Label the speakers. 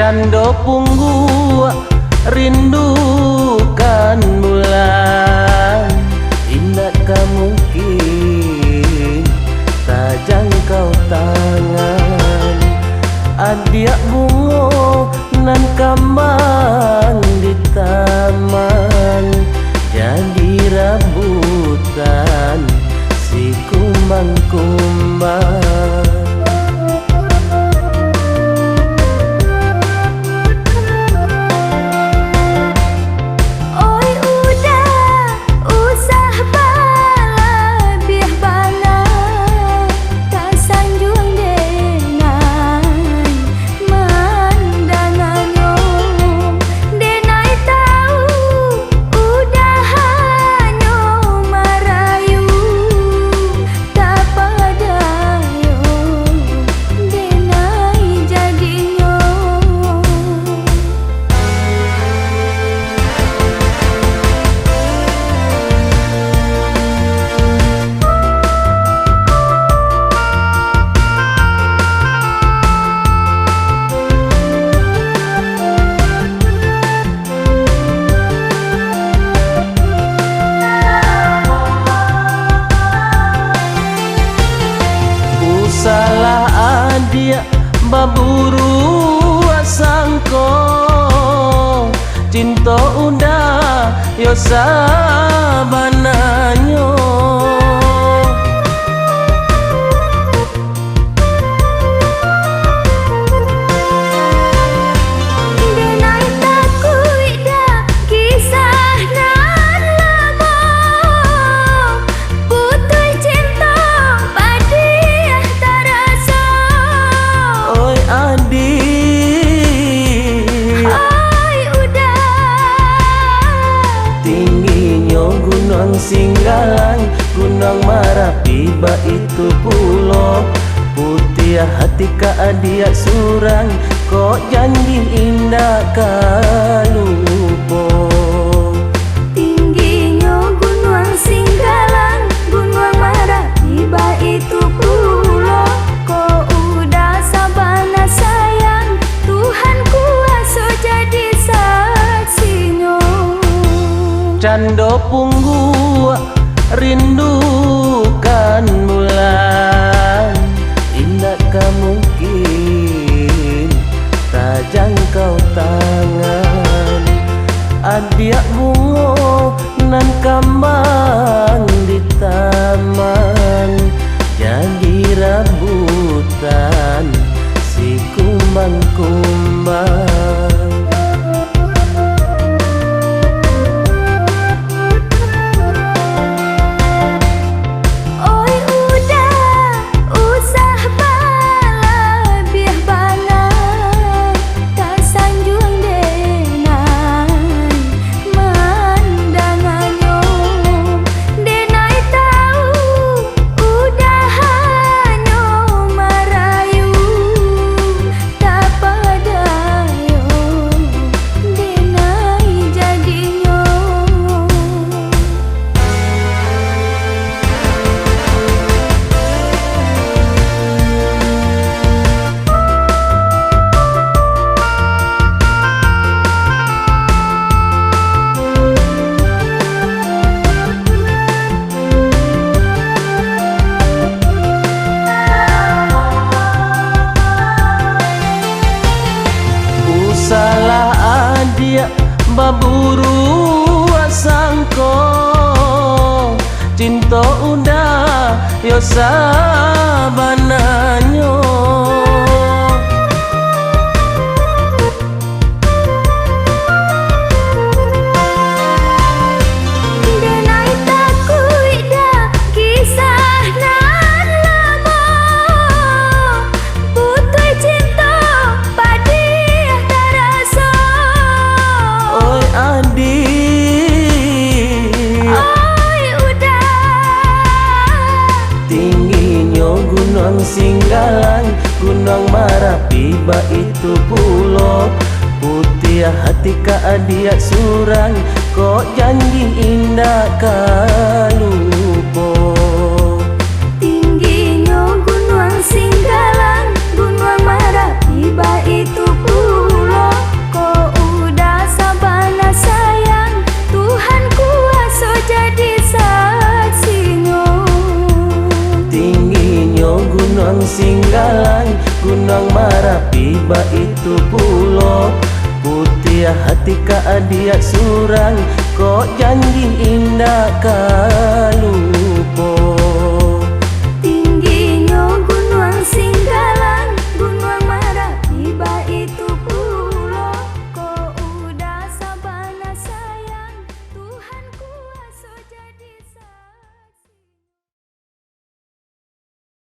Speaker 1: Cando punggu rindukan bulan, indakkah mungkin tak jangkau tangan. Adia bungo nan kambang di taman, jadi rambutan si kumbang-kumbang. Salah adia baburu asangko, cinta udah yo sabananyo. Gunung Singgalang, Gunung Marapi, itu pulau putih hati ka adia surang, kok janji indah kalupo.
Speaker 2: Tingginya Gunung Singgalang, Gunung Marapi, itu pulau, kok udah sabana sayang, Tuhan kuasa jadi saksinya.
Speaker 1: Cando punggu rindukan bulan, indakkah mungkin tak jangkau tangan. Adia bungo nan kambang di taman, jadi rambutan si kumbang-kumbang. Salah adia baburu asangko, cinta udah yo sabananyo. Gunung Singgalang, Gunung Marapi, itu pulau putih hati ka adia surang, kok janji indah kalupo.
Speaker 2: Tingginya Gunung Singgalang, Gunung Marapi, itu pulau.
Speaker 1: Gunung Marapi itu pulau putih hati ka adia surang, kok janji indah kalu.